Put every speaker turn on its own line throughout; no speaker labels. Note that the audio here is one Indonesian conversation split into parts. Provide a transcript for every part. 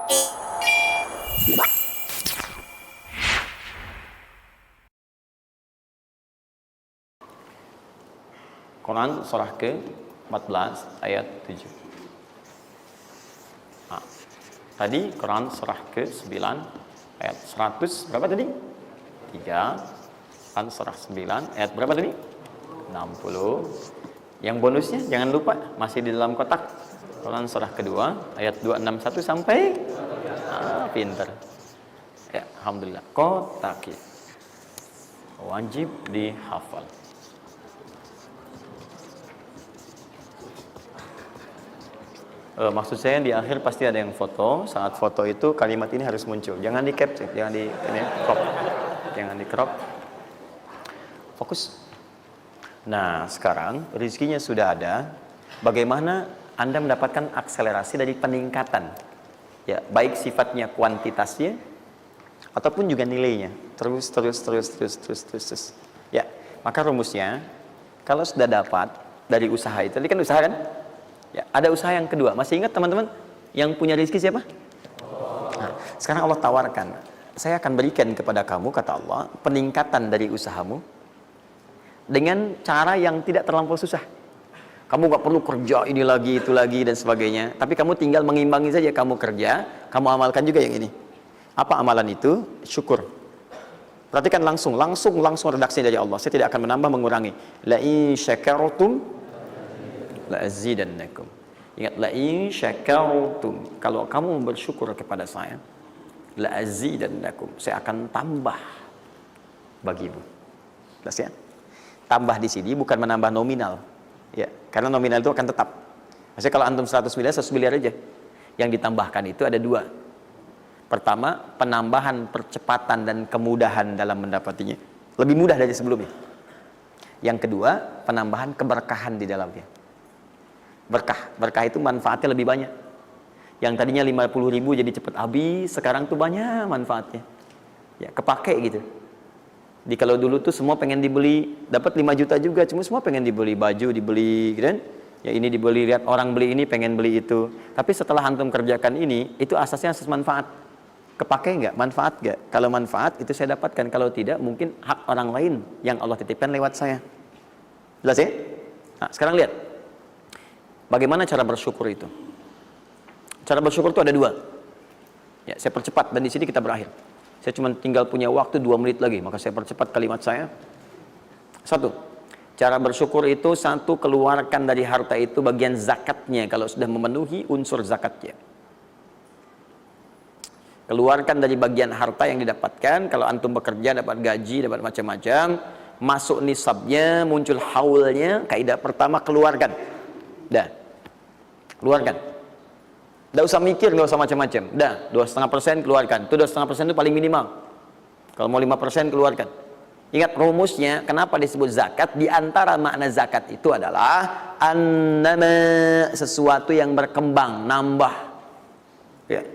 Quran surah ke-14 ayat 7. Nah, tadi Quran surah ke-9 ayat 100 berapa tadi? 3. Quran surah 9 ayat berapa tadi? 60. Yang bonusnya jangan lupa masih di dalam kotak. Quran surah kedua ayat 261 sampai pinter. Ya, alhamdulillah. Kotak wajib dihafal. Maksud saya di akhir pasti ada yang foto. Saat foto itu kalimat ini harus muncul. Jangan di capture, jangan di crop. Jangan di crop. Fokus. Nah, sekarang rezekinya sudah ada. Bagaimana Anda mendapatkan akselerasi dari peningkatan? Ya, baik sifatnya kuantitasnya ataupun juga nilainya. Terus. Ya, maka rumusnya kalau sudah dapat dari usaha itu, tadi kan usaha kan? Ya, ada usaha yang kedua. Masih ingat teman-teman yang punya rezeki siapa? Nah, sekarang Allah tawarkan, saya akan berikan kepada kamu, kata Allah, peningkatan dari usahamu dengan cara yang tidak terlampau susah. Kamu gak perlu kerja ini lagi, itu lagi, dan sebagainya. Tapi kamu tinggal mengimbangi saja. Kamu kerja, kamu amalkan juga yang ini. Apa amalan itu? Syukur. Perhatikan langsung redaksi dari Allah. Saya tidak akan menambah, mengurangi. La in syakartum la'azidannakum. Ingat, la in syakartum, kalau kamu bersyukur kepada saya, la'azidannakum, saya akan tambah bagimu. Jelas ya? Tambah di sini bukan menambah nominal. Ya, karena nominal itu akan tetap. Maksudnya kalau antum 100 miliar aja. Yang ditambahkan itu ada dua. Pertama, penambahan percepatan dan kemudahan dalam mendapatinya. Lebih mudah dari sebelumnya. Yang kedua, penambahan keberkahan di dalamnya. Berkah itu manfaatnya lebih banyak. Yang tadinya 50.000 jadi cepat habis, sekarang tuh banyak manfaatnya. Ya, kepake gitu. Di kalau dulu tuh semua pengen dibeli, dapat 5 juta juga, cuma semua pengen dibeli baju, dibeli gitu kan? Ya ini dibeli, lihat orang beli ini pengen beli itu. Tapi setelah antum kerjakan ini, itu asasnya asas manfaat. Kepake nggak? Manfaat nggak? Kalau manfaat itu saya dapatkan, kalau tidak mungkin hak orang lain yang Allah titipkan lewat saya. Jelas ya? Nah, sekarang lihat. Bagaimana cara bersyukur itu? Cara bersyukur itu ada dua. Ya, saya percepat dan di sini kita berakhir. Saya cuma tinggal punya waktu 2 menit lagi, maka saya percepat kalimat saya. 1. Cara bersyukur itu 1, keluarkan dari harta itu bagian zakatnya kalau sudah memenuhi unsur zakatnya. Keluarkan dari bagian harta yang didapatkan. Kalau antum bekerja dapat gaji, dapat macam-macam, masuk nisabnya, muncul haulnya, kaidah pertama keluarkan. Dah, keluarkan. Tidak usah mikir, nggak usah macam-macam. Dah, 2,5% keluarkan. Itu 2,5% itu paling minimal. Kalau mau 5% keluarkan. Ingat rumusnya, kenapa disebut zakat? Di antara makna zakat itu adalah annama, sesuatu yang berkembang, nambah. Ya.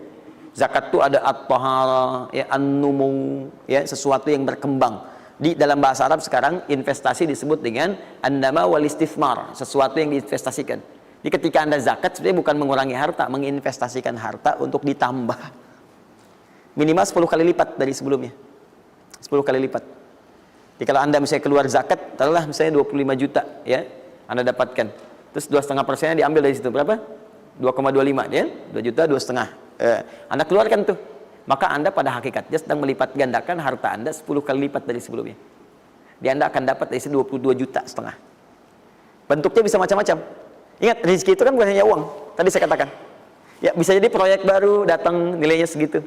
Zakat itu ada at-tahara, ya, an-numu, ya, sesuatu yang berkembang. Di dalam bahasa Arab sekarang investasi disebut dengan annama wal istifmar, sesuatu yang diinvestasikan. Jadi ketika Anda zakat sebenarnya bukan mengurangi harta, menginvestasikan harta untuk ditambah. Minimal 10 kali lipat dari sebelumnya. 10 kali lipat. Jadi kalau Anda misalnya keluar zakat, taruhlah misalnya 25 juta, ya, Anda dapatkan. Terus 2,5%-nya diambil dari situ, berapa? 2,25, ya? 2 juta, 2,5. Anda keluarkan tuh. Maka Anda pada hakikatnya sedang melipat gandakan harta Anda 10 kali lipat dari sebelumnya. Di Anda akan dapat dari 22,5 juta. Bentuknya bisa macam-macam. Ingat, rezeki itu kan bukan hanya uang. Tadi saya katakan. Ya, bisa jadi proyek baru datang nilainya segitu.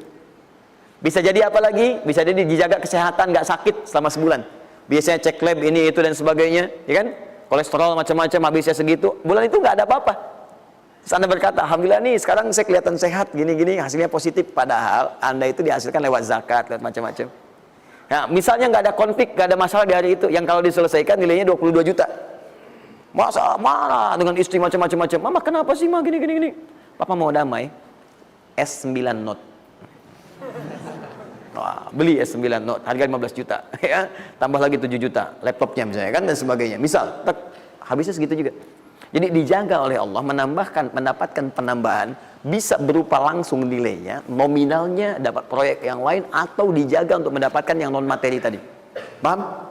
Bisa jadi apa lagi? Bisa jadi dijaga kesehatan, nggak sakit selama sebulan. Biasanya cek lab ini itu dan sebagainya, ya kan? Kolesterol macam-macam habisnya segitu. Bulan itu nggak ada apa-apa. Terus Anda berkata, alhamdulillah nih sekarang saya kelihatan sehat, gini-gini, hasilnya positif. Padahal Anda itu dihasilkan lewat zakat, lewat macam-macam. Nah, misalnya nggak ada konflik, nggak ada masalah di hari itu, yang kalau diselesaikan nilainya 22 juta. Masa marah dengan istri macam-macam. Mama kenapa sih mah gini. Papa mau damai. S9 Note. Wah, beli S9 Note harga 15 juta ya, tambah lagi 7 juta laptopnya misalnya kan dan sebagainya. Misal, habisnya segitu juga. Jadi dijaga oleh Allah, mendapatkan penambahan, bisa berupa langsung nilainya, nominalnya, dapat proyek yang lain, atau dijaga untuk mendapatkan yang non materi tadi. Paham?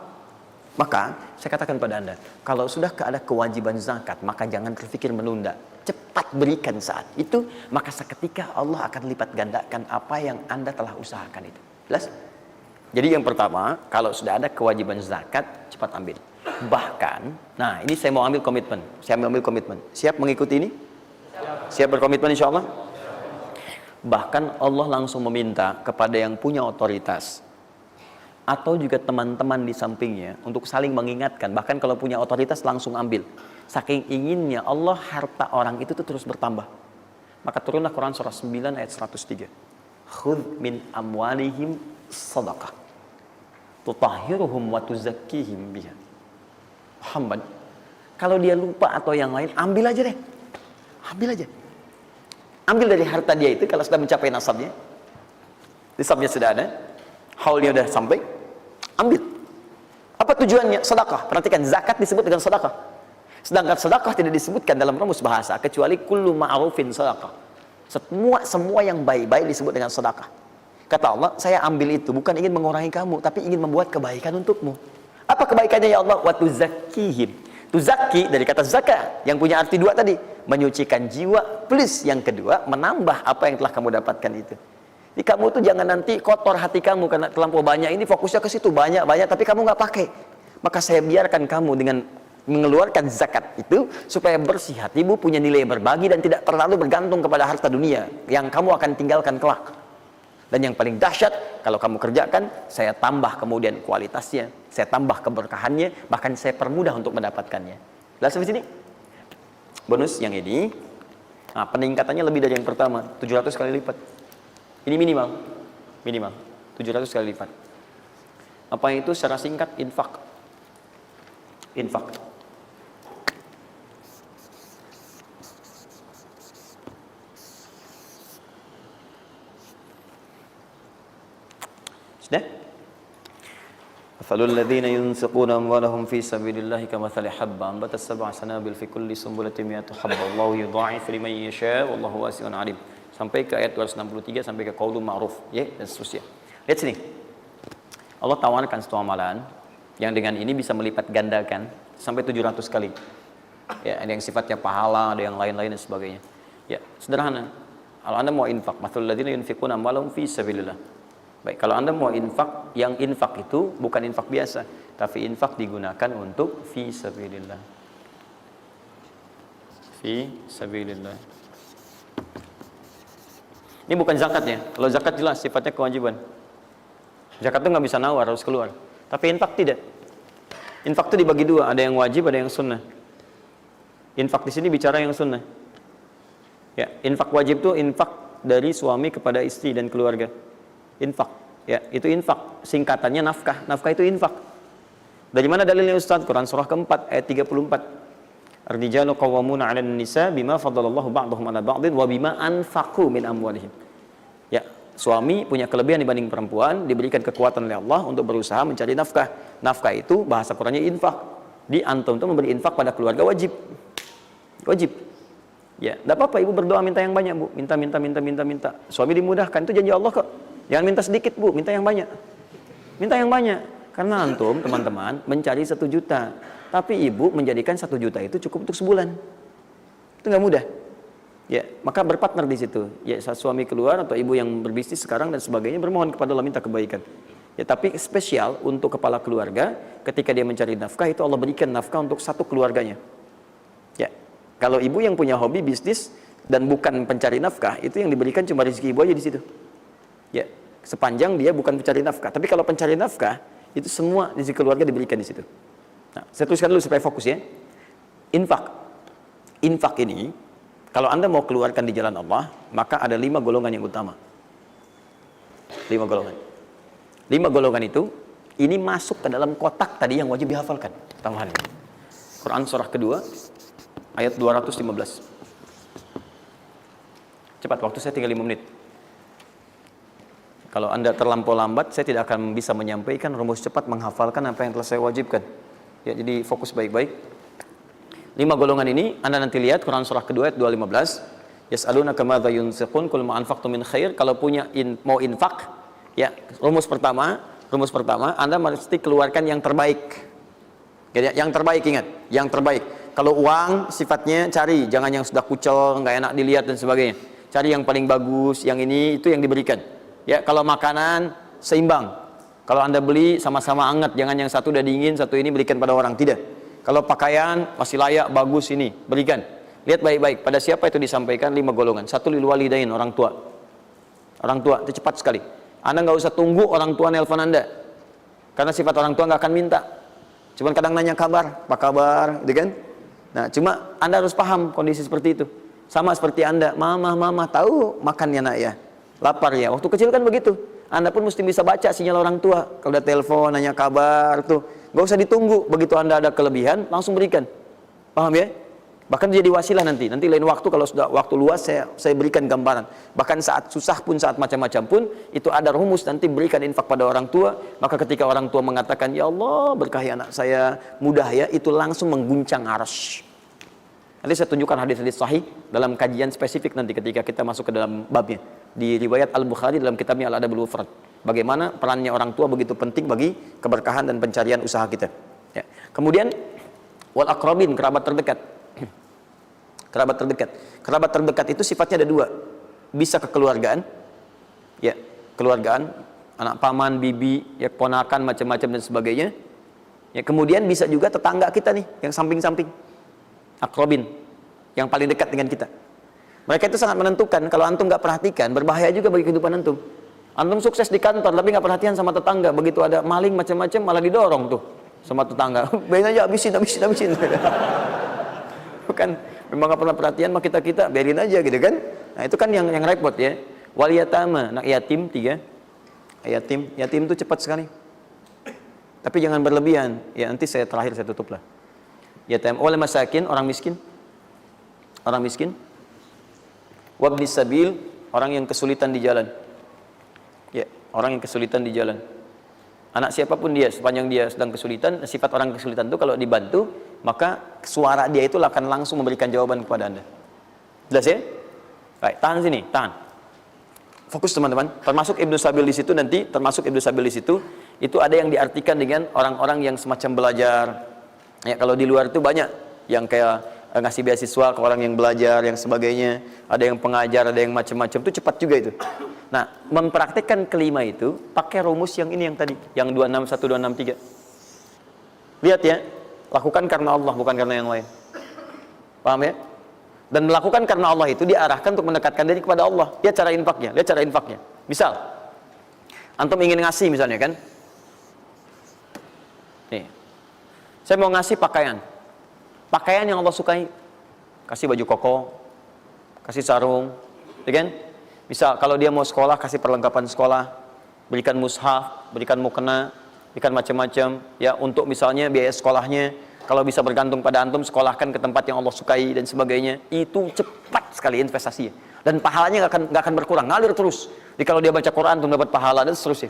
Maka saya katakan pada Anda, kalau sudah ada kewajiban zakat, maka jangan berpikir menunda. Cepat berikan saat itu, maka seketika Allah akan lipat gandakan apa yang Anda telah usahakan itu. Jelas? Jadi yang pertama, kalau sudah ada kewajiban zakat, cepat ambil. Bahkan, nah ini saya mau ambil komitmen. Saya ambil komitmen. Siap mengikuti ini? Siap berkomitmen insya Allah? Bahkan Allah langsung meminta kepada yang punya otoritas atau juga teman-teman di sampingnya untuk saling mengingatkan. Bahkan kalau punya otoritas langsung ambil. Saking inginnya Allah harta orang itu tuh terus bertambah. Maka turunlah Quran surah 9 ayat 103. Khudh min amwalihim sadaqah tutahhiruhum wa tuzakkihim biha. Muhammad, kalau dia lupa atau yang lain, ambil aja deh. Ambil aja. Ambil dari harta dia itu kalau sudah mencapai nasabnya. Nisabnya sudah ada, haulnya sudah sampai, ambil. Apa tujuannya? Sedekah. Perhatikan, zakat disebut dengan sedekah. Sedangkan sedekah tidak disebutkan dalam rumus bahasa kecuali kullu ma'rufin sedekah. Semua yang baik-baik disebut dengan sedekah. Kata Allah, saya ambil itu bukan ingin mengurangi kamu, tapi ingin membuat kebaikan untukmu. Apa kebaikannya ya Allah? Wa tuzakkihim. Tuzakki dari kata zakat yang punya arti dua tadi, menyucikan jiwa, plus yang kedua menambah apa yang telah kamu dapatkan itu. Jadi kamu tuh jangan nanti kotor hati kamu karena terlampau banyak ini, fokusnya ke situ banyak tapi kamu nggak pakai. Maka saya biarkan kamu dengan mengeluarkan zakat itu supaya bersih hatimu, punya nilai berbagi dan tidak terlalu bergantung kepada harta dunia yang kamu akan tinggalkan kelak. Dan yang paling dahsyat, kalau kamu kerjakan, saya tambah kemudian kualitasnya, saya tambah keberkahannya, bahkan saya permudah untuk mendapatkannya. Lihat sampai sini. Bonus yang ini, nah, peningkatannya lebih dari yang pertama, 700 kali lipat. Ini minimal 700 kali lipat. Apa itu secara singkat? Infak. Sudah? Mathalul ladzina yunfiquna amwalahum fi sabilillahi kamathali habban ambatat sab'a sanabil fi kulli sunbulatin mi'atu habba wallahu yudha'ifu liman yasha' wallahu wasi'un 'alim. Sampai ke ayat 263 sampai ke qaulun ma'ruf, ya, dan seterusnya. Lihat sini. Allah tawarkan satu amalan yang dengan ini bisa melipat gandakan sampai 700 kali. Ya, ada yang sifatnya pahala, ada yang lain-lain dan sebagainya. Ya, sederhana. Kalau Anda mau infak, mathalul ladzina yunfiquna amwalahum fi sabilillah. Baik, kalau Anda mau infak, yang infak itu bukan infak biasa, tapi infak digunakan untuk fi sabilillah. Fi sabilillah. Ini bukan zakatnya. Kalau zakat jelas sifatnya kewajiban. Zakat itu nggak bisa nawar, harus keluar. Tapi infak tidak. Infak itu dibagi dua, ada yang wajib, ada yang sunnah. Infak di sini bicara yang sunnah. Ya, infak wajib itu infak dari suami kepada istri dan keluarga. Infak, ya, itu infak. Singkatannya nafkah. Nafkah itu infak. Dari mana dalilnya Ustaz? Quran surah keempat ayat 34. Ar-rijalu qawwamuna 'alan nisa bima faddalallahu ba'dahum 'ala ba'din wa bima anfaqu min amwalihim. Ya, suami punya kelebihan dibanding perempuan, diberikan kekuatan oleh Allah untuk berusaha mencari nafkah. Nafkah itu bahasa Qurannya infak. Di antum itu memberi infak pada keluarga wajib. Wajib. Ya, enggak apa-apa ibu berdoa minta yang banyak, Bu. Minta. Suami dimudahkan, itu janji Allah kok. Jangan minta sedikit, Bu, minta yang banyak. Minta yang banyak. Karena antum, teman-teman, mencari 1 juta. Tapi ibu menjadikan 1 juta itu cukup untuk sebulan. Itu nggak mudah. Ya, maka berpartner di situ. Ya, saat suami keluar atau ibu yang berbisnis sekarang dan sebagainya bermohon kepada Allah minta kebaikan. Ya, tapi spesial untuk kepala keluarga, ketika dia mencari nafkah itu Allah berikan nafkah untuk satu keluarganya. Ya, kalau ibu yang punya hobi bisnis dan bukan pencari nafkah, itu yang diberikan cuma rezeki ibu aja di situ. Ya, sepanjang dia bukan pencari nafkah. Tapi kalau pencari nafkah, itu semua rezeki keluarga diberikan di situ. Nah, saya tuliskan dulu supaya fokus ya. Infak ini, kalau Anda mau keluarkan di jalan Allah, maka ada 5 golongan yang utama. 5 golongan. 5 golongan itu, ini masuk ke dalam kotak tadi yang wajib dihafalkan. Tambahan ini. Quran surah kedua, ayat 215. Cepat, waktu saya tinggal 5 menit. Kalau Anda terlampau lambat, saya tidak akan bisa menyampaikan rumus cepat menghafalkan apa yang telah saya wajibkan. Ya, jadi fokus baik-baik. 5 golongan ini Anda nanti lihat Quran surah kedua ayat 215. Yas'alunaka madza yunfiqun qul ma anfaqtum min khair. Kalau punya mau infak, ya, rumus pertama Anda mesti keluarkan yang terbaik. Jadi, yang terbaik, ingat, yang terbaik. Kalau uang sifatnya cari, jangan yang sudah kucel, nggak enak dilihat dan sebagainya. Cari yang paling bagus, yang ini itu yang diberikan. Ya, kalau makanan seimbang. Kalau Anda beli sama-sama anget, jangan yang satu udah dingin, satu ini berikan pada orang, tidak. Kalau pakaian masih layak, bagus, ini berikan. Lihat baik-baik, pada siapa itu disampaikan 5 golongan. Satu, lil walidain, orang tua. Orang tua itu cepat sekali. Anda nggak usah tunggu orang tua nelpon Anda, karena sifat orang tua nggak akan minta. Cuman kadang nanya kabar, apa kabar, gitu kan? Nah, cuma Anda harus paham kondisi seperti itu. Sama seperti Anda, mama tahu makan ya nak ya, lapar ya. Waktu kecil kan begitu. Anda pun mesti bisa baca sinyal orang tua. Kalau udah telepon, nanya kabar tuh, nggak usah ditunggu. Begitu Anda ada kelebihan, langsung berikan. Paham ya? Bahkan jadi wasilah nanti lain waktu kalau sudah waktu luas saya berikan gambaran. Bahkan saat susah pun, saat macam-macam pun, itu ada rumus nanti berikan infak pada orang tua. Maka ketika orang tua mengatakan, ya Allah berkahi anak saya, mudah ya, itu langsung mengguncang arsy. Nanti saya tunjukkan hadis-hadis sahih dalam kajian spesifik nanti ketika kita masuk ke dalam babnya. Di riwayat Al-Bukhari dalam kitabnya Al-Adabul Mufrad. Bagaimana perannya orang tua begitu penting bagi keberkahan dan pencarian usaha kita. Ya. Kemudian wal aqrabin, kerabat terdekat. Kerabat terdekat itu sifatnya ada 2. Bisa kekeluargaan, ya, keluargaan, anak paman, bibi, ya, ponakan, macam-macam dan sebagainya. Ya, kemudian bisa juga tetangga kita nih, yang samping-samping, akrobin, yang paling dekat dengan kita. Mereka itu sangat menentukan. Kalau antum nggak perhatikan, berbahaya juga bagi kehidupan antum. Antum sukses di kantor, tapi nggak perhatian sama tetangga. Begitu ada maling macam-macam, malah didorong tuh sama tetangga. Biarin aja, habisin. Bukan. Memang nggak pernah perhatian sama kita biarin aja gitu kan. Nah itu kan yang repot ya. Wal yatama, anak yatim 3. Yatim itu cepat sekali. Tapi jangan berlebihan. Ya nanti terakhir saya tutup lah. Yatim wal masakin, orang miskin. Wabnis sabil, orang yang kesulitan di jalan. Ya, orang yang kesulitan di jalan. Anak siapapun dia, sepanjang dia sedang kesulitan, sifat orang kesulitan itu kalau dibantu, maka suara dia itu akan langsung memberikan jawaban kepada Anda. Jelas ya? Baik, tahan sini, tahan. Fokus teman-teman. Termasuk Ibnu Sabil di situ nanti, itu ada yang diartikan dengan orang-orang yang semacam belajar. Ya, kalau di luar itu banyak yang kayak ngasih beasiswa ke orang yang belajar, yang sebagainya. Ada yang pengajar, ada yang macam-macam. Itu cepat juga itu. Nah, mempraktikkan kelima itu pakai rumus yang ini yang tadi, yang 261, 263. Lihat ya, lakukan karena Allah, bukan karena yang lain. Paham ya? Dan melakukan karena Allah itu diarahkan untuk mendekatkan diri kepada Allah. Lihat cara infaknya. Misal, antum ingin ngasih misalnya kan? Nih, saya mau ngasih pakaian yang Allah sukai. Kasih baju koko, kasih sarung, ya kan? Misal kalau dia mau sekolah, kasih perlengkapan sekolah, berikan mushaf, berikan mukena, berikan macam-macam, ya, untuk misalnya biaya sekolahnya. Kalau bisa bergantung pada antum, sekolahkan ke tempat yang Allah sukai dan sebagainya. Itu cepat sekali investasinya, dan pahalanya nggak akan berkurang, ngalir terus. Jadi kalau dia baca Quran, antum dapat pahala dan seterusnya.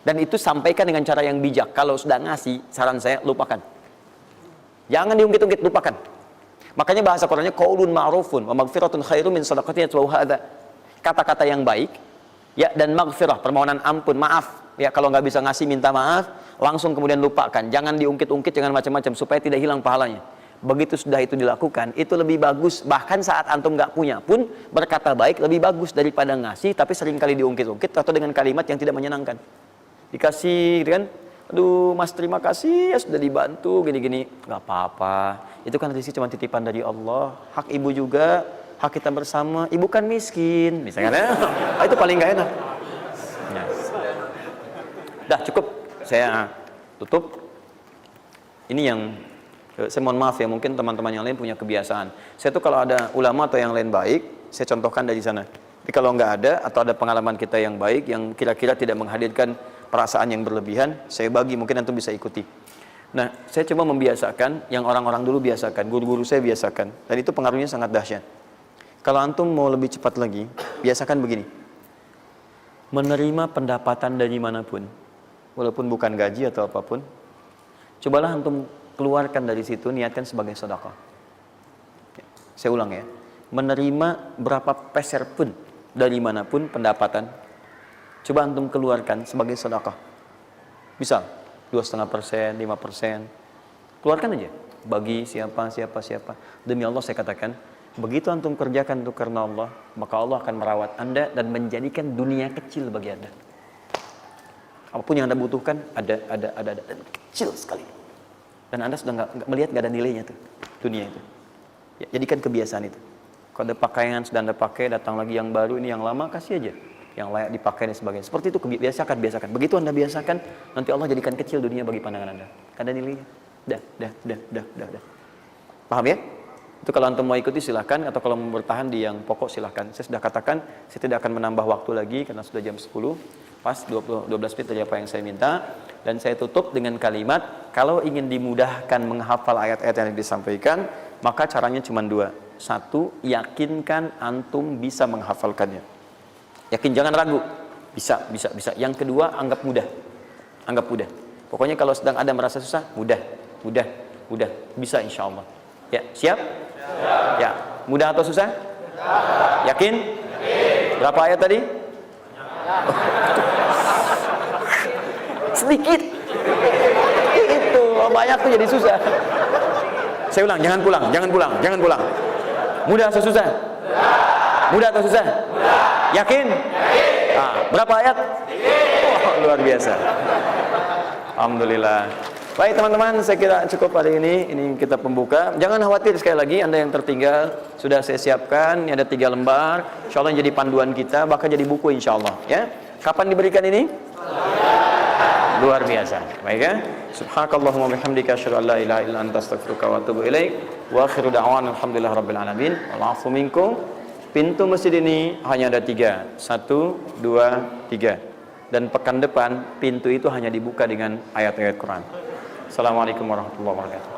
Dan itu sampaikan dengan cara yang bijak. Kalau sudah ngasih, saran saya lupakan. Jangan diungkit-ungkit, lupakan. Makanya bahasa Qurannya qaulun ma'rufun wa maghfiratun khairum min shadaqatin yatba'uha adza. Kata-kata yang baik, ya, dan maghfirah, permohonan ampun, maaf. Ya, kalau nggak bisa ngasih, minta maaf, langsung kemudian lupakan. Jangan diungkit-ungkit, jangan macam-macam, supaya tidak hilang pahalanya. Begitu sudah itu dilakukan, itu lebih bagus. Bahkan saat antum nggak punya pun, berkata baik lebih bagus daripada ngasih, tapi seringkali diungkit-ungkit atau dengan kalimat yang tidak menyenangkan. Dikasih, gitu kan? Aduh, Mas, terima kasih ya sudah dibantu, gini-gini. Nggak apa-apa. Itu kan rezeki cuma titipan dari Allah. Hak ibu juga, hak kita bersama. Ibu kan miskin, misalnya. Itu paling nggak enak. Ya. Dah cukup, saya tutup. Ini yang saya mohon maaf ya, mungkin teman-teman yang lain punya kebiasaan. Saya tuh kalau ada ulama atau yang lain baik, saya contohkan dari sana. Tapi kalau nggak ada, atau ada pengalaman kita yang baik, yang kira-kira tidak menghadirkan perasaan yang berlebihan, saya bagi, mungkin antum bisa ikuti. Nah, saya coba membiasakan yang orang-orang dulu biasakan, guru-guru saya biasakan, dan itu pengaruhnya sangat dahsyat. Kalau antum mau lebih cepat lagi, biasakan begini. Menerima pendapatan dari manapun, walaupun bukan gaji atau apapun, cobalah antum keluarkan dari situ, niatkan sebagai sedekah. Saya ulang ya. Menerima berapa peser pun dari manapun pendapatan, coba antum keluarkan sebagai sedekah. Misal 2,5%, 5%, keluarkan aja. Bagi siapa. Demi Allah saya katakan, begitu antum kerjakan itu karena Allah, maka Allah akan merawat Anda dan menjadikan dunia kecil bagi Anda. Apapun yang Anda butuhkan, ada dan kecil sekali. Dan Anda sudah nggak melihat, nggak ada nilainya tuh dunia itu. Ya, jadikan kebiasaan itu. Kalau ada pakaian sudah Anda pakai, datang lagi yang baru, ini yang lama kasih aja, yang layak dipakai dan sebagainya. Seperti itu, biasakan. Begitu Anda biasakan, nanti Allah jadikan kecil dunia bagi pandangan Anda. Ada nilainya. Dah. Paham ya? Itu kalau antum mau ikuti silahkan, atau kalau mau bertahan di yang pokok silahkan. Saya sudah katakan, saya tidak akan menambah waktu lagi karena sudah jam 10. Pas 12 menit tadi apa yang saya minta. Dan saya tutup dengan kalimat, kalau ingin dimudahkan menghafal ayat-ayat yang disampaikan, maka caranya cuma dua. Satu, yakinkan antum bisa menghafalkannya. Yakin, jangan ragu. Bisa. Yang kedua, anggap mudah. Pokoknya kalau sedang ada merasa susah, mudah. Bisa insya Allah. Ya, siap? Ya, mudah atau susah? Yakin? Berapa ayat tadi? Sedikit. Itu banyak tuh jadi susah. Saya ulang, jangan pulang. Mudah atau susah? Mudah atau susah? Yakin? Berapa ayat? Luar biasa. Alhamdulillah. Baik teman-teman, saya kira cukup hari ini. Ini kita pembuka. Jangan khawatir, sekali lagi Anda yang tertinggal sudah saya siapkan. Ini ada 3 lembar. Insya Allah jadi panduan kita, bahkan jadi buku insya Allah. Ya. Kapan diberikan ini? Luar biasa. Baik ya. Subhanakallahumma bihamdika asyhadu an la ilaha illa anta astaghfiruka wa atubu ilaik. Wa akhiru da'wana alhamdulillahirabbil alamin. Wal 'afu minkum. Pintu masjid ini hanya ada 3. 1, 2, 3. Dan pekan depan pintu itu hanya dibuka dengan ayat-ayat Quran. Assalamualaikum warahmatullahi wabarakatuh.